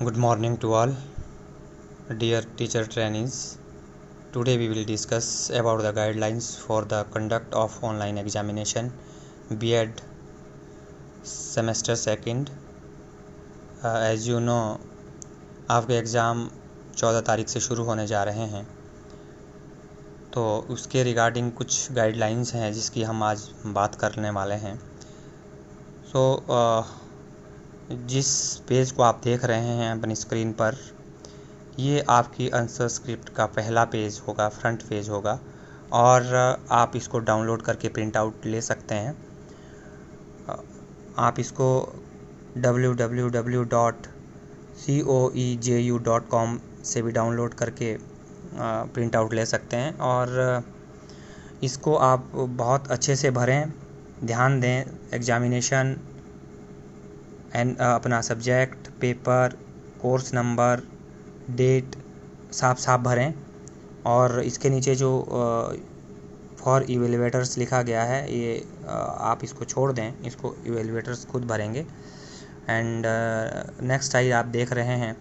Good morning to all, dear teacher trainees. Today we will discuss about the guidelines for the conduct of online examination, B.Ed semester second. As you know, आपके exam 14 तारीख से शुरू होने जा रहे हैं, तो उसके रिगार्डिंग कुछ गाइडलाइंस हैं जिसकी हम आज बात करने वाले हैं। जिस पेज को आप देख रहे हैं अपनी स्क्रीन पर, ये आपकी आंसर स्क्रिप्ट का पहला पेज होगा, फ्रंट पेज होगा, और आप इसको डाउनलोड करके प्रिंट आउट ले सकते हैं। आप इसको www.coeju.com से भी डाउनलोड करके प्रिंट आउट ले सकते हैं, और इसको आप बहुत अच्छे से भरें। ध्यान दें, एग्जामिनेशन एंड अपना subject, paper, course number, date साफ भरें। और इसके नीचे जो फॉर इवेल्युएटर्स लिखा गया है, ये आप इसको छोड़ दें, इसको इवेल्युएटर्स खुद भरेंगे। एंड नेक्स्ट आई आप देख रहे हैं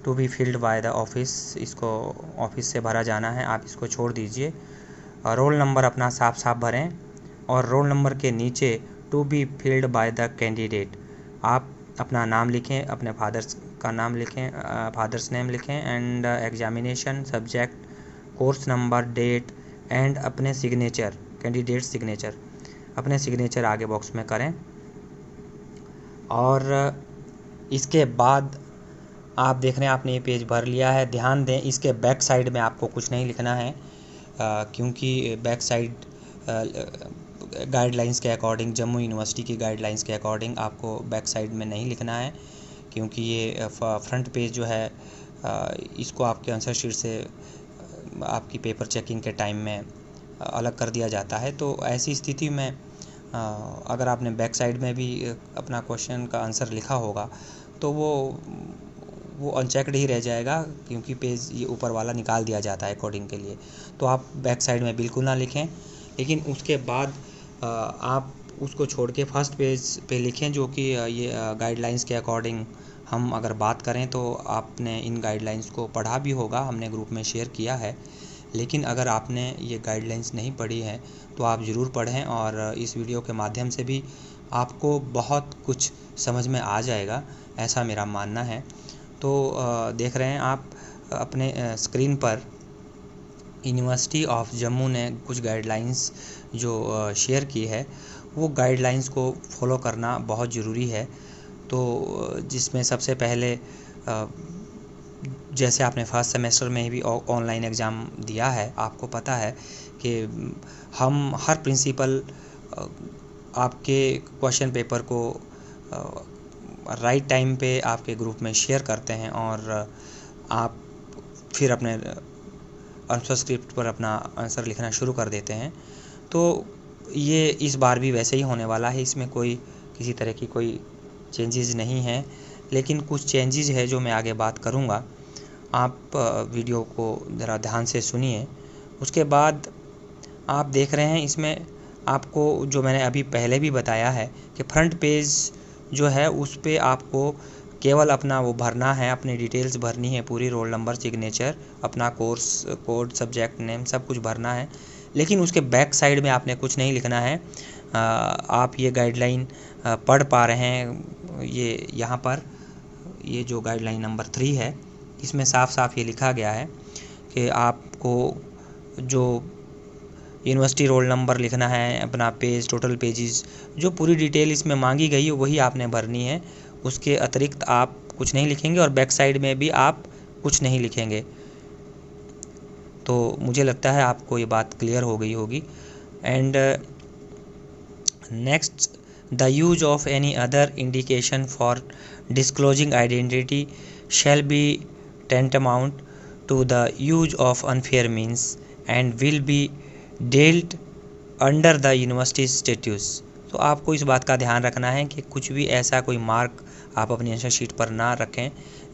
to be filled by the office, इसको ऑफिस से भरा जाना है, आप इसको छोड़ दीजिए। रोल नंबर अपना साफ भरें, और रोल नंबर के नीचे to be filled by the candidate आप अपना नाम लिखें, अपने फादर्स का नाम लिखें, फादर्स नेम लिखें, and examination, subject, course number, date, and अपने सिग्नेचर, कैंडिडेट सिग्नेचर, अपने सिग्नेचर आगे बॉक्स में करें। और इसके बाद आप देख रहे हैं आपने ये पेज भर लिया है। ध्यान दें, इसके बैक साइड में आपको कुछ नहीं लिखना है, क्योंकि बैक साइड गाइडलाइंस के अकॉर्डिंग, जम्मू यूनिवर्सिटी की गाइडलाइंस के अकॉर्डिंग आपको बैक साइड में नहीं लिखना है, क्योंकि ये फ्रंट पेज जो है इसको आपके आंसर शीट से आपकी पेपर चेकिंग के टाइम में अलग कर दिया जाता है। तो ऐसी स्थिति में अगर आपने बैक साइड में भी अपना क्वेश्चन का आंसर लिखा होगा तो वो अनचेक्ड ही रह जाएगा, क्योंकि पेज ये ऊपर वाला निकाल दिया जाता है कोडिंग के लिए। तो आप बैक साइड में बिल्कुल ना लिखें, लेकिन उसके बाद आप उसको छोड़ के फर्स्ट पेज पे लिखें, जो कि ये गाइडलाइंस के अकॉर्डिंग हम अगर बात करें तो आपने इन गाइडलाइंस को पढ़ा भी होगा, हमने ग्रुप में शेयर किया है। लेकिन अगर आपने ये गाइडलाइंस नहीं पढ़ी है तो आप ज़रूर पढ़ें, और इस वीडियो के माध्यम से भी आपको बहुत कुछ समझ में आ जाएगा, ऐसा मेरा मानना है। तो देख रहे हैं आप अपने स्क्रीन पर यूनिवर्सिटी ऑफ जम्मू ने कुछ गाइडलाइंस जो शेयर की है, वो गाइडलाइंस को फॉलो करना बहुत ज़रूरी है। तो जिसमें सबसे पहले, जैसे आपने फर्स्ट सेमेस्टर में भी ऑनलाइन एग्ज़ाम दिया है, आपको पता है कि हम हर प्रिंसिपल आपके क्वेश्चन पेपर को राइट टाइम पे आपके ग्रुप में शेयर करते हैं, और आप फिर अपने आंसर स्क्रिप्ट पर अपना आंसर लिखना शुरू कर देते हैं। तो ये इस बार भी वैसे ही होने वाला है, इसमें कोई किसी तरह की कोई चेंजेस नहीं है, लेकिन कुछ चेंजेस है जो मैं आगे बात करूँगा। आप वीडियो को ज़रा ध्यान से सुनिए। उसके बाद आप देख रहे हैं इसमें आपको, जो मैंने अभी पहले भी बताया है, कि फ्रंट पेज जो है उस पे आपको केवल अपना वो भरना है, अपनी डिटेल्स भरनी है पूरी, रोल नंबर, सिग्नेचर, अपना कोर्स कोड, सब्जेक्ट नेम, सब कुछ भरना है। लेकिन उसके बैक साइड में आपने कुछ नहीं लिखना है। आप ये गाइडलाइन पढ़ पा रहे हैं, ये यहाँ पर ये जो गाइडलाइन नंबर 3 है, इसमें साफ ये लिखा गया है कि आपको जो यूनिवर्सिटी रोल नंबर लिखना है, अपना पेज, टोटल पेजेस, जो पूरी डिटेल इसमें मांगी गई है वही आपने भरनी है। उसके अतिरिक्त आप कुछ नहीं लिखेंगे, और बैक साइड में भी आप कुछ नहीं लिखेंगे। तो मुझे लगता है आपको ये बात क्लियर हो गई होगी। And next, the use of any other indication for disclosing identity shall be tantamount to the use of unfair means and will be dealt under the university statutes। तो आपको इस बात का ध्यान रखना है कि कुछ भी ऐसा कोई मार्क आप अपनी आंसर शीट पर ना रखें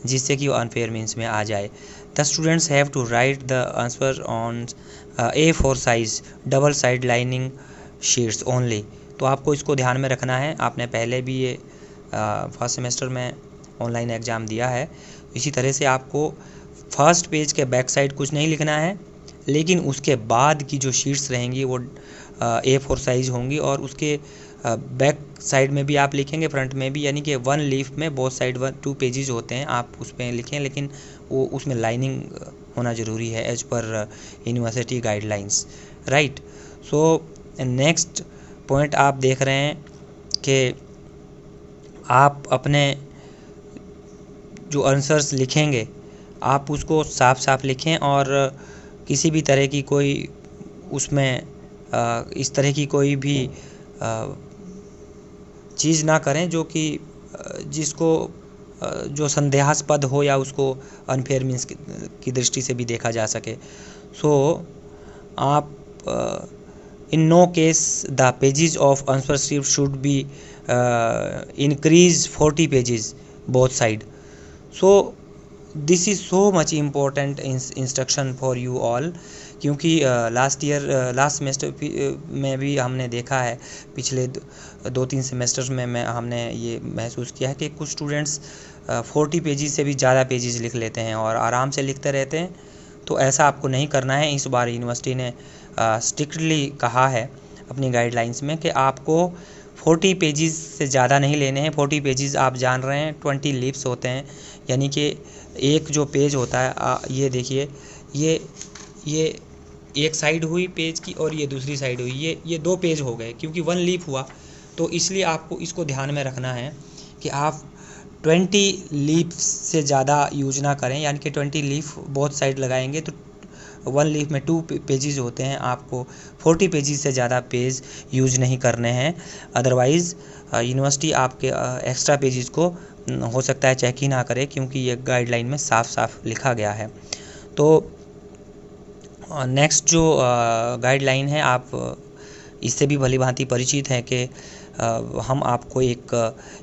जिससे कि वो अनफेयर मीन्स में आ जाए। The students have to write the answer on A4 size double side lining sheets only. तो आपको इसको ध्यान में रखना है। आपने पहले भी ये फर्स्ट सेमेस्टर में ऑनलाइन एग्ज़ाम दिया है। इसी तरह से आपको फर्स्ट पेज के बैक साइड कुछ नहीं लिखना है, लेकिन उसके बाद की जो शीट्स रहेंगी वो A4 साइज़ होंगी और उसके बैक साइड में भी आप लिखेंगे, फ्रंट में भी, यानी कि 1 लीफ में बोथ साइड 2 पेजेस होते हैं, आप उस पर लिखें, लेकिन वो उसमें लाइनिंग होना ज़रूरी है as per university guidelines, right. So next point आप देख रहे हैं कि आप अपने जो आंसर्स लिखेंगे आप उसको साफ साफ लिखें और किसी भी तरह की कोई उसमें इस तरह की कोई भी चीज़ ना करें जो कि जिसको जो संदेहास्पद हो या उसको अनफेयर मीन्स की दृष्टि से भी देखा जा सके। सो आप in no case the pages of answer script should be increase 40 pages both side. So this is so much important instruction for you all, क्योंकि लास्ट सेमेस्टर में भी हमने देखा है, पिछले 2-3 सेमेस्टर्स में हमने ये महसूस किया है कि कुछ स्टूडेंट्स 40 पेजेस से भी ज़्यादा पेजेस लिख लेते हैं और आराम से लिखते रहते हैं। तो ऐसा आपको नहीं करना है। इस बार यूनिवर्सिटी ने स्ट्रिक्टली कहा है अपनी गाइडलाइंस में कि आपको 40 पेजेस से ज़्यादा नहीं लेने हैं। 40 पेजेस आप जान रहे हैं 20 लीव्स होते हैं, यानी कि एक जो पेज होता है, ये देखिए, ये एक साइड हुई पेज की और ये दूसरी साइड हुई, ये 2 पेज हो गए क्योंकि 1 लीफ हुआ। तो इसलिए आपको इसको ध्यान में रखना है कि आप 20 लीफ्स से ज़्यादा यूज ना करें, यानी कि 20 लीफ बोथ साइड लगाएंगे तो 1 लीफ में 2 पेजेस होते हैं। आपको 40 पेजेस से ज़्यादा पेज यूज नहीं करने हैं, अदरवाइज़ यूनिवर्सिटी आपके एक्स्ट्रा पेजेस को हो सकता है चेक ही ना करे, क्योंकि ये गाइडलाइन में साफ साफ लिखा गया है। तो नेक्स्ट जो गाइडलाइन है, आप इससे भी भली भांति परिचित हैं कि हम आपको एक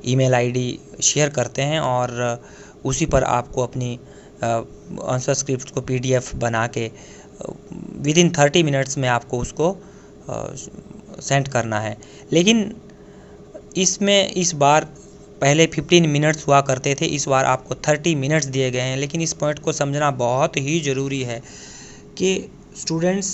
ईमेल आईडी शेयर करते हैं और उसी पर आपको अपनी आंसर स्क्रिप्ट को PDF बना के विदिन 30 मिनट्स में आपको उसको सेंड करना है। लेकिन इसमें इस बार पहले 15 मिनट्स हुआ करते थे, इस बार आपको 30 मिनट्स दिए गए हैं। लेकिन इस पॉइंट को समझना बहुत ही ज़रूरी है कि स्टूडेंट्स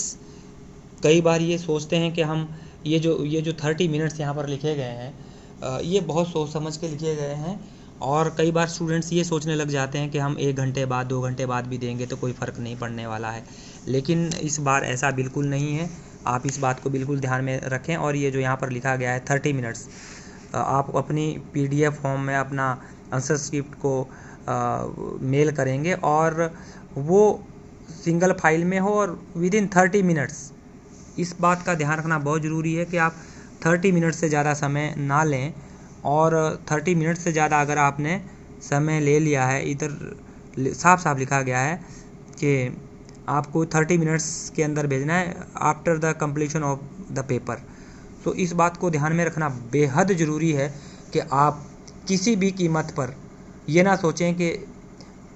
कई बार ये सोचते हैं कि हम ये जो 30 मिनट्स यहाँ पर लिखे गए हैं ये बहुत सोच समझ के लिखे गए हैं, और कई बार स्टूडेंट्स ये सोचने लग जाते हैं कि हम 1 घंटे बाद 2 घंटे बाद भी देंगे तो कोई फ़र्क नहीं पड़ने वाला है। लेकिन इस बार ऐसा बिल्कुल नहीं है, आप इस बात को बिल्कुल ध्यान में रखें। और ये जो यहाँ पर लिखा गया है 30 मिनट्स, आप अपनी PDF फॉर्म में अपना आंसर स्क्रिप्ट को मेल करेंगे और वो सिंगल फाइल में हो और विदिन 30 मिनट्स। इस बात का ध्यान रखना बहुत ज़रूरी है कि आप 30 मिनट से ज़्यादा समय ना लें, और 30 मिनट से ज़्यादा अगर आपने समय ले लिया है, इधर साफ साफ लिखा गया है कि आपको 30 मिनट्स के अंदर भेजना है after the completion of the paper. तो इस बात को ध्यान में रखना बेहद ज़रूरी है कि आप किसी भी कीमत पर ये ना सोचें कि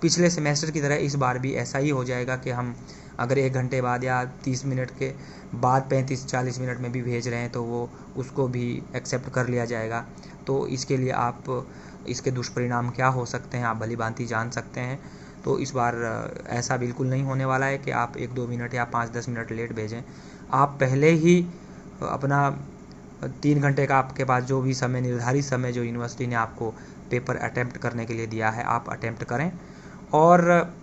पिछले सेमेस्टर की तरह इस बार भी ऐसा ही हो जाएगा कि हम अगर 1 घंटे बाद या 30 मिनट के बाद 35-40 मिनट में भी भेज रहे हैं तो वो उसको भी एक्सेप्ट कर लिया जाएगा। तो इसके लिए आप इसके दुष्परिणाम क्या हो सकते हैं आप भली भांति जान सकते हैं। तो इस बार ऐसा बिल्कुल नहीं होने वाला है कि आप 1-2 मिनट या 5-10 मिनट लेट भेजें। आप पहले ही अपना 3 घंटे का आपके पास जो भी समय, निर्धारित समय जो यूनिवर्सिटी ने आपको पेपर अटैम्प्ट करने के लिए दिया है, आप अटैम्प्ट करें। और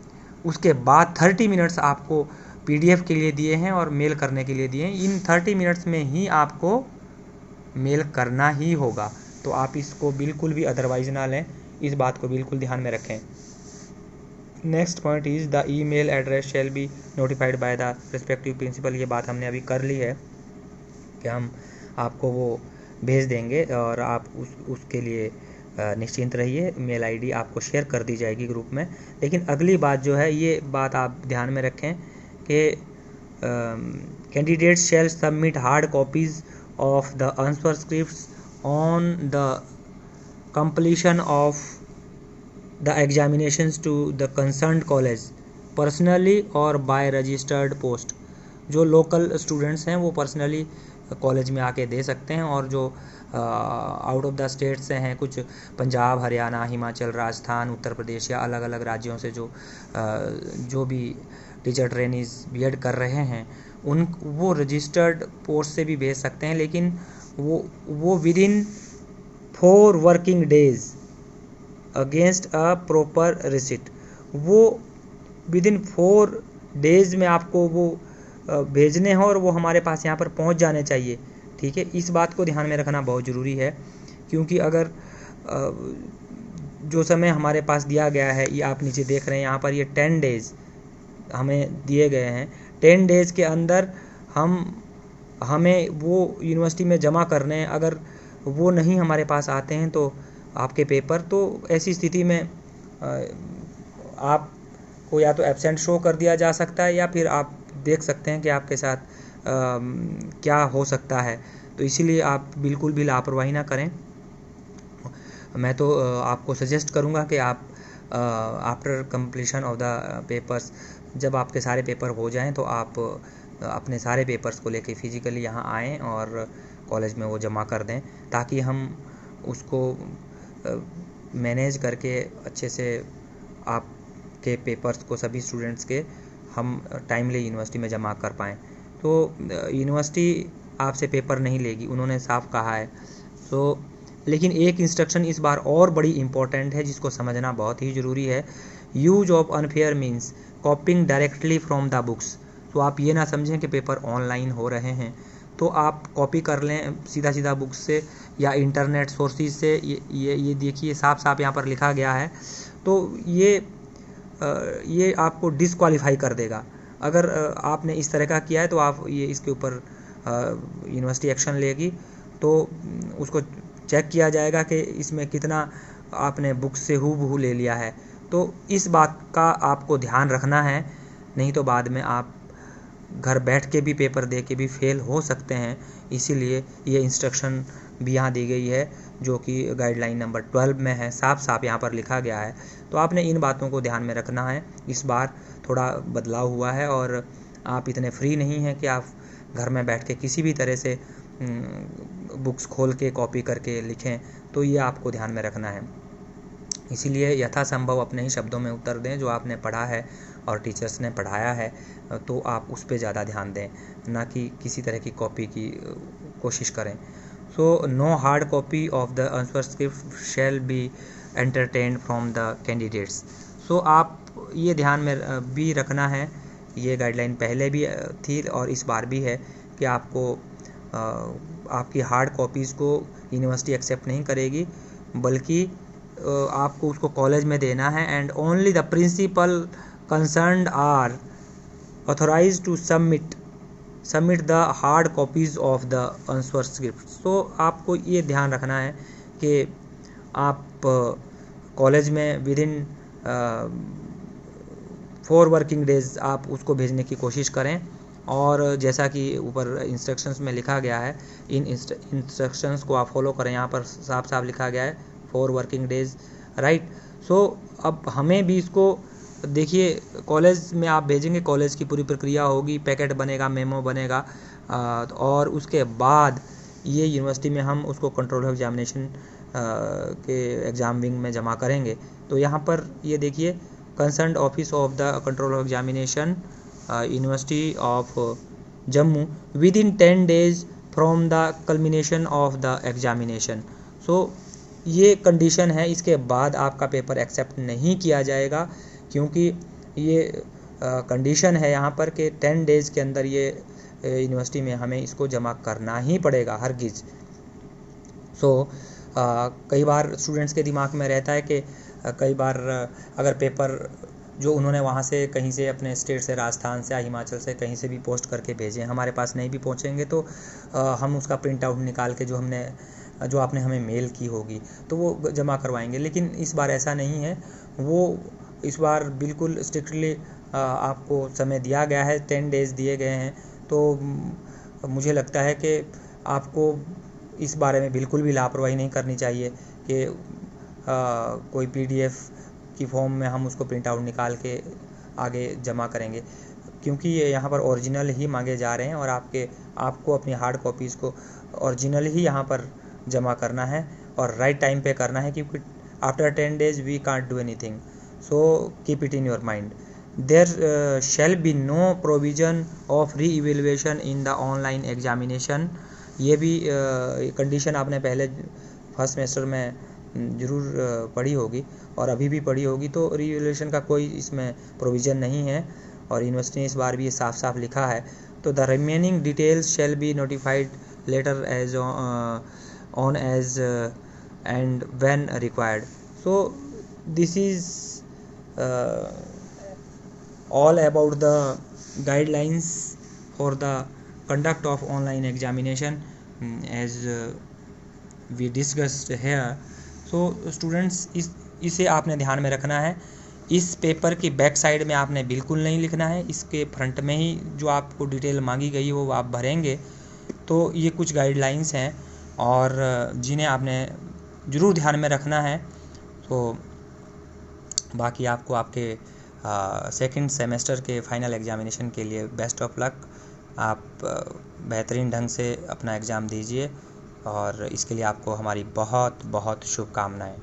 उसके बाद 30 मिनट्स आपको PDF के लिए दिए हैं और मेल करने के लिए दिए हैं। इन 30 मिनट्स में ही आपको मेल करना ही होगा। तो आप इसको बिल्कुल भी अदरवाइज ना लें, इस बात को बिल्कुल ध्यान में रखें। Next point is the email address shall be notified by the respective principal. ये बात हमने अभी कर ली है कि हम आपको वो भेज देंगे और आप उसके लिए निश्चिंत रहिए। मेल आईडी आपको शेयर कर दी जाएगी ग्रुप में। लेकिन अगली बात जो है, ये बात आप ध्यान में रखें कि candidates shall submit hard copies of the answer scripts on the completion of the examinations to the concerned college personally or by registered post। जो लोकल स्टूडेंट्स हैं वो पर्सनली कॉलेज में आके दे सकते हैं। और जो आउट ऑफ द स्टेट से हैं, कुछ पंजाब, हरियाणा, हिमाचल, राजस्थान, उत्तर प्रदेश या अलग अलग राज्यों से जो भी टीचर ट्रेनीज बीएड कर रहे हैं, वो रजिस्टर्ड पोस्ट से भी भेज सकते हैं, लेकिन वो with in 4 working days against a proper receipt. वो विद इन 4 डेज में आपको वो भेजने हैं और वो हमारे पास यहाँ पर पहुँच जाने चाहिए। ठीक है, इस बात को ध्यान में रखना बहुत ज़रूरी है, क्योंकि अगर जो समय हमारे पास दिया गया है, ये आप नीचे देख रहे हैं यहाँ पर, ये 10 डेज़ हमें दिए गए हैं। 10 डेज़ के अंदर हमें वो यूनिवर्सिटी में जमा करने हैं। अगर वो नहीं हमारे पास आते हैं तो आपके पेपर, तो ऐसी स्थिति में आपको या तो एब्सेंट शो कर दिया जा सकता है, या फिर आप देख सकते हैं कि आपके साथ क्या हो सकता है। तो इसीलिए आप बिल्कुल भी लापरवाही ना करें। मैं तो आपको सजेस्ट करूंगा कि आप after completion of the papers, जब आपके सारे पेपर हो जाएं, तो आप अपने सारे पेपर्स को लेके फिज़िकली यहाँ आएँ और कॉलेज में वो जमा कर दें, ताकि हम उसको मैनेज करके अच्छे से आपके पेपर्स को, सभी स्टूडेंट्स के, हम टाइमली यूनिवर्सिटी में जमा कर पाएँ। तो यूनिवर्सिटी आपसे पेपर नहीं लेगी, उन्होंने साफ कहा है। लेकिन एक इंस्ट्रक्शन इस बार और बड़ी इम्पोर्टेंट है, जिसको समझना बहुत ही ज़रूरी है। Use of unfair means कॉपिंग directly from the books. तो आप ये ना समझें कि पेपर ऑनलाइन हो रहे हैं तो आप कॉपी कर लें सीधा बुक्स से या इंटरनेट सोर्सेज से। ये देखिए साफ साफ यहाँ पर लिखा गया है। तो ये आपको डिसक्वालीफाई कर देगा। अगर आपने इस तरह का किया है तो आप इसके ऊपर यूनिवर्सिटी एक्शन लेगी। तो उसको चेक किया जाएगा कि इसमें कितना आपने बुक से हूबहू ले लिया है। तो इस बात का आपको ध्यान रखना है, नहीं तो बाद में आप घर बैठ के भी पेपर दे के भी फेल हो सकते हैं। इसीलिए ये इंस्ट्रक्शन भी यहाँ दी गई है, जो कि गाइडलाइन नंबर 12 में है, साफ साफ यहाँ पर लिखा गया है। तो आपने इन बातों को ध्यान में रखना है। इस बार थोड़ा बदलाव हुआ है और आप इतने फ्री नहीं हैं कि आप घर में बैठ के किसी भी तरह से बुक्स खोल के कॉपी करके लिखें। तो ये आपको ध्यान में रखना है। इसीलिए यथासंभव अपने ही शब्दों में उत्तर दें जो आपने पढ़ा है और टीचर्स ने पढ़ाया है, तो आप उस पर ज़्यादा ध्यान दें, ना कि किसी तरह की कॉपी की कोशिश करें। So no hard copy of the answer script shall be entertained from the candidates. So आप ये ध्यान में भी रखना है, ये गाइडलाइन पहले भी थी और इस बार भी है, कि आपको आपकी हार्ड कॉपीज़ को यूनिवर्सिटी एक्सेप्ट नहीं करेगी, बल्कि आपको उसको कॉलेज में देना है। And only the principal concerned are authorised to submit the hard copies of the answer script. So आपको ये ध्यान रखना है कि आप कॉलेज में विद इन 4 वर्किंग डेज आप उसको भेजने की कोशिश करें। और जैसा कि ऊपर इंस्ट्रक्शंस में लिखा गया है, इन इंस्ट्रक्शंस को आप फॉलो करें। यहाँ पर साफ साफ लिखा गया है 4 वर्किंग डेज, राइट। सो अब हमें भी इसको देखिए, कॉलेज में आप भेजेंगे, कॉलेज की पूरी प्रक्रिया होगी, पैकेट बनेगा, मेमो बनेगा, और उसके बाद ये यूनिवर्सिटी में हम उसको कंट्रोल ऑफ एग्जामिनेशन के एग्ज़ाम विंग में जमा करेंगे। तो यहाँ पर ये देखिए, concerned office of the control of examination university of Jammu within 10 days from the culmination of the examination. So ये कंडीशन है, इसके बाद आपका पेपर एक्सेप्ट नहीं किया जाएगा, क्योंकि ये कंडीशन है यहाँ पर कि 10 डेज़ के अंदर ये यूनिवर्सिटी में हमें इसको जमा करना ही पड़ेगा हरगिज़। सो कई बार स्टूडेंट्स के दिमाग में रहता है कि कई बार अगर पेपर जो उन्होंने वहाँ से कहीं से अपने स्टेट से, राजस्थान से या हिमाचल से कहीं से भी पोस्ट करके भेजे, हमारे पास नहीं भी पहुँचेंगे तो हम उसका प्रिंट आउट निकाल के जो आपने हमें मेल की होगी तो वो जमा करवाएंगे। लेकिन इस बार ऐसा नहीं है, वो इस बार बिल्कुल स्ट्रिक्टली आपको समय दिया गया है, 10 डेज़ दिए गए हैं। तो मुझे लगता है कि आपको इस बारे में बिल्कुल भी लापरवाही नहीं करनी चाहिए कि कोई PDF की फॉर्म में हम उसको प्रिंट आउट निकाल के आगे जमा करेंगे। क्योंकि ये यहाँ पर ओरिजिनल ही मांगे जा रहे हैं और आपको अपनी हार्ड कॉपीज़ को ओरिजिनल ही यहाँ पर जमा करना है और राइट टाइम पे करना है, क्योंकि after 10 days we can't do anything, so keep it in your mind. There shall be no provision of re evaluation in the online examination. ये भी कंडीशन आपने पहले फर्स्ट सेमेस्टर में ज़रूर पढ़ी होगी और अभी भी पढ़ी होगी। तो री इवेल्युएशन का कोई इसमें प्रोविज़न नहीं है और यूनिवर्सिटी ने इस बार भी ये साफ साफ लिखा है। तो the remaining details shall be notified later as on as and when required. So this is all about the guidelines for the conduct of online examination as we discussed here. So students, इसे आपने ध्यान में रखना है। इस paper की back side में आपने बिल्कुल नहीं लिखना है, इसके फ्रंट में ही जो आपको डिटेल मांगी गई वो आप भरेंगे। तो ये कुछ गाइडलाइंस हैं और जिन्हें आपने ज़रूर ध्यान में रखना है। तो बाकी आपको आपके सेकंड सेमेस्टर के फाइनल एग्जामिनेशन के लिए बेस्ट ऑफ लक। आप बेहतरीन ढंग से अपना एग्ज़ाम दीजिए और इसके लिए आपको हमारी बहुत बहुत शुभकामनाएं।